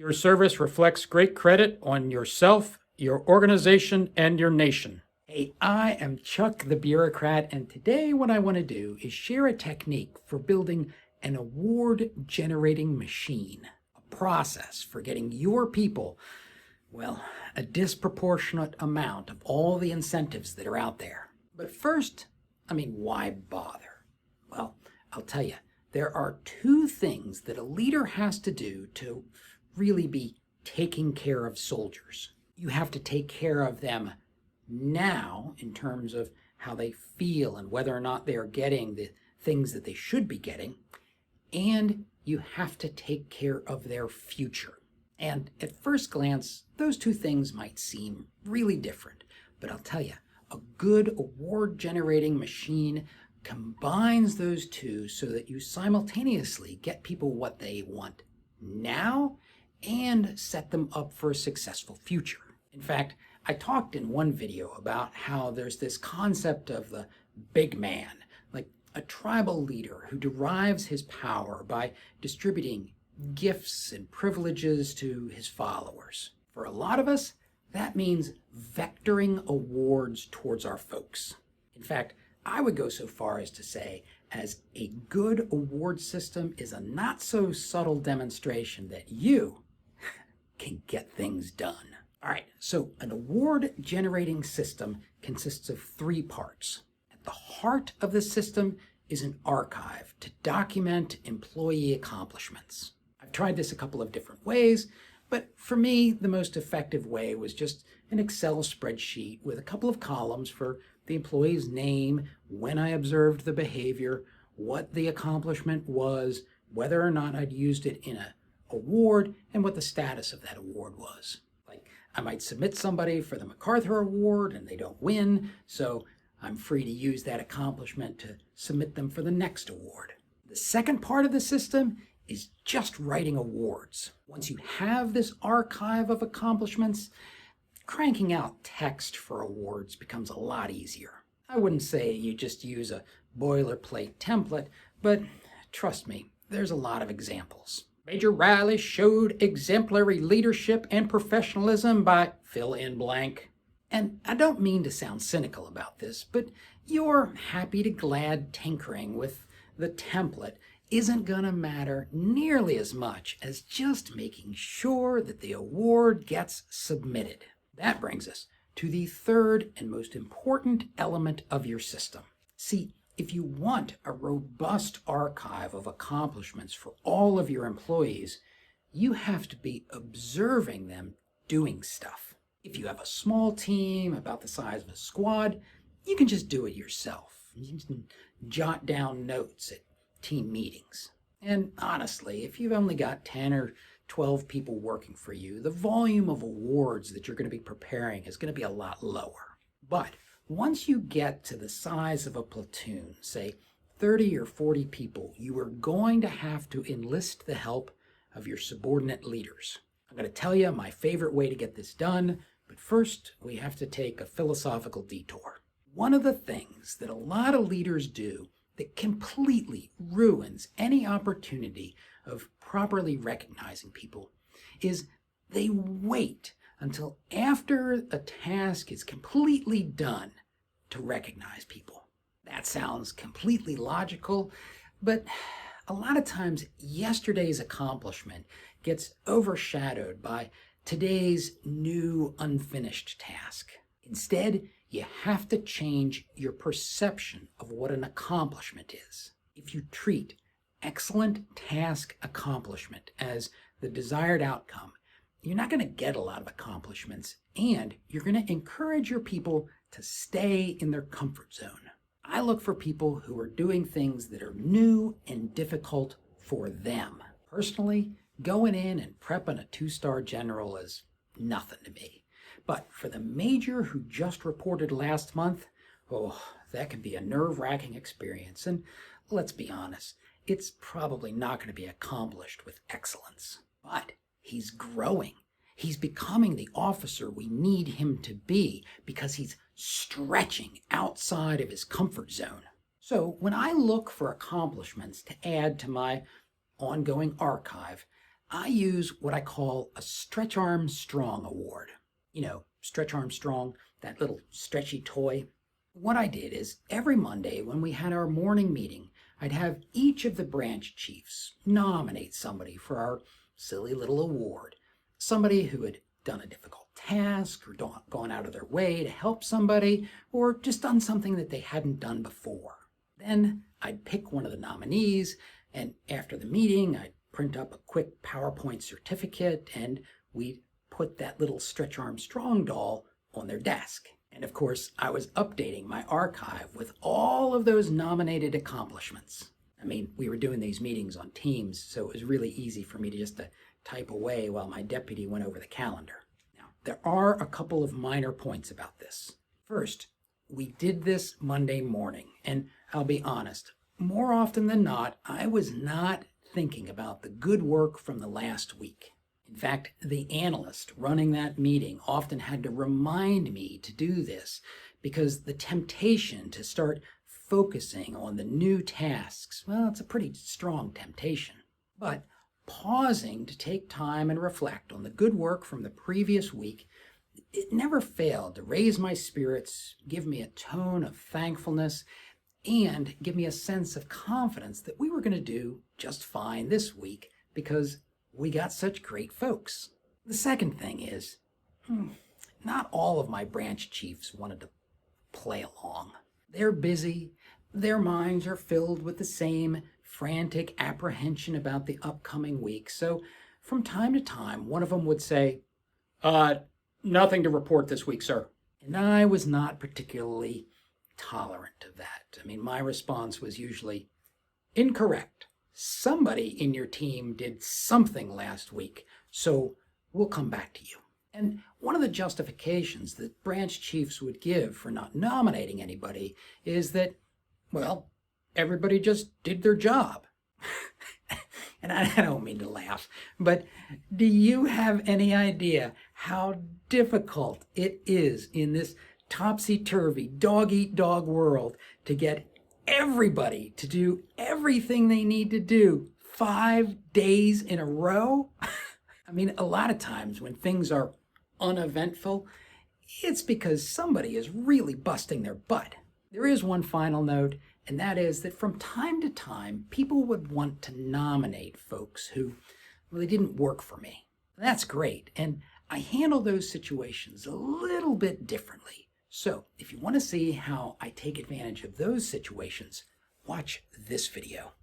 Your service reflects great credit on yourself, your organization, and your nation. Hey, I am Chuck the Bureaucrat, and today what I want to do is share a technique for building an award-generating machine, a process for getting your people, well, a disproportionate amount of all the incentives that are out there. But first, why bother? Well, I'll tell you, there are two things that a leader has to do to really be taking care of soldiers. You have to take care of them now in terms of how they feel and whether or not they are getting the things that they should be getting, and you have to take care of their future. And at first glance, those two things might seem really different, but I'll tell you, a good award-generating machine combines those two so that you simultaneously get people what they want now and set them up for a successful future. In fact, I talked in one video about how there's this concept of the big man, like a tribal leader who derives his power by distributing gifts and privileges to his followers. For a lot of us, that means vectoring awards towards our folks. In fact, I would go so far as to say, as a good award system is a not so subtle demonstration that you can get things done. All right, so an award-generating system consists of three parts. At the heart of the system is an archive to document employee accomplishments. I've tried this a couple of different ways, but for me, the most effective way was just an Excel spreadsheet with a couple of columns for the employee's name, when I observed the behavior, what the accomplishment was, whether or not I'd used it in an award, and what the status of that award was. Like, I might submit somebody for the MacArthur Award and they don't win, so I'm free to use that accomplishment to submit them for the next award. The second part of the system is just writing awards. Once you have this archive of accomplishments, cranking out text for awards becomes a lot easier. I wouldn't say you just use a boilerplate template, but trust me, there's a lot of examples. Major Riley showed exemplary leadership and professionalism by fill in blank. And I don't mean to sound cynical about this, but your happy to glad tinkering with the template isn't going to matter nearly as much as just making sure that the award gets submitted. That brings us to the third and most important element of your system. See, if you want a robust archive of accomplishments for all of your employees, you have to be observing them doing stuff. If you have a small team about the size of a squad, you can just do it yourself. You can jot down notes at team meetings. And honestly, if you've only got 10 or 12 people working for you, the volume of awards that you're going to be preparing is going to be a lot lower. But once you get to the size of a platoon, say 30 or 40 people, you are going to have to enlist the help of your subordinate leaders. I'm going to tell you my favorite way to get this done, but first we have to take a philosophical detour. One of the things that a lot of leaders do that completely ruins any opportunity of properly recognizing people is they wait until after a task is completely done to recognize people. That sounds completely logical, but a lot of times yesterday's accomplishment gets overshadowed by today's new unfinished task. Instead, you have to change your perception of what an accomplishment is. If you treat excellent task accomplishment as the desired outcome, you're not going to get a lot of accomplishments, and you're going to encourage your people to stay in their comfort zone. I look for people who are doing things that are new and difficult for them. Personally, going in and prepping a 2-star general is nothing to me. But for the major who just reported last month, that can be a nerve-wracking experience. And let's be honest, it's probably not going to be accomplished with excellence. But he's growing. He's becoming the officer we need him to be because he's stretching outside of his comfort zone. So when I look for accomplishments to add to my ongoing archive, I use what I call a Stretch Armstrong Award. You know, Stretch Armstrong, that little stretchy toy. What I did is every Monday when we had our morning meeting, I'd have each of the branch chiefs nominate somebody for our silly little award. Somebody who had done a difficult task or gone out of their way to help somebody or just done something that they hadn't done before. Then I'd pick one of the nominees, and after the meeting, I'd print up a quick PowerPoint certificate and we'd put that little Stretch Armstrong doll on their desk. And of course, I was updating my archive with all of those nominated accomplishments. I mean, we were doing these meetings on Teams, so it was really easy for me to just type away while my deputy went over the calendar. Now, there are a couple of minor points about this. First, we did this Monday morning, and I'll be honest, more often than not, I was not thinking about the good work from the last week. In fact, the analyst running that meeting often had to remind me to do this because the temptation to start focusing on the new tasks, well, it's a pretty strong temptation. But pausing to take time and reflect on the good work from the previous week, it never failed to raise my spirits, give me a tone of thankfulness, and give me a sense of confidence that we were going to do just fine this week because we got such great folks. The second thing is, not all of my branch chiefs wanted to play along. They're busy. Their minds are filled with the same frantic apprehension about the upcoming week. So from time to time, one of them would say, nothing to report this week, sir. And I was not particularly tolerant of that. I mean, my response was usually, incorrect. Somebody in your team did something last week, so we'll come back to you. And one of the justifications that branch chiefs would give for not nominating anybody is that, well, everybody just did their job. And I don't mean to laugh, but do you have any idea how difficult it is in this topsy-turvy, dog-eat-dog world to get everybody to do everything they need to do 5 days in a row? I mean, a lot of times when things are uneventful, it's because somebody is really busting their butt. There is one final note, and that is that from time to time, people would want to nominate folks who, well, they didn't work for me. That's great, and I handle those situations a little bit differently. So if you want to see how I take advantage of those situations, watch this video.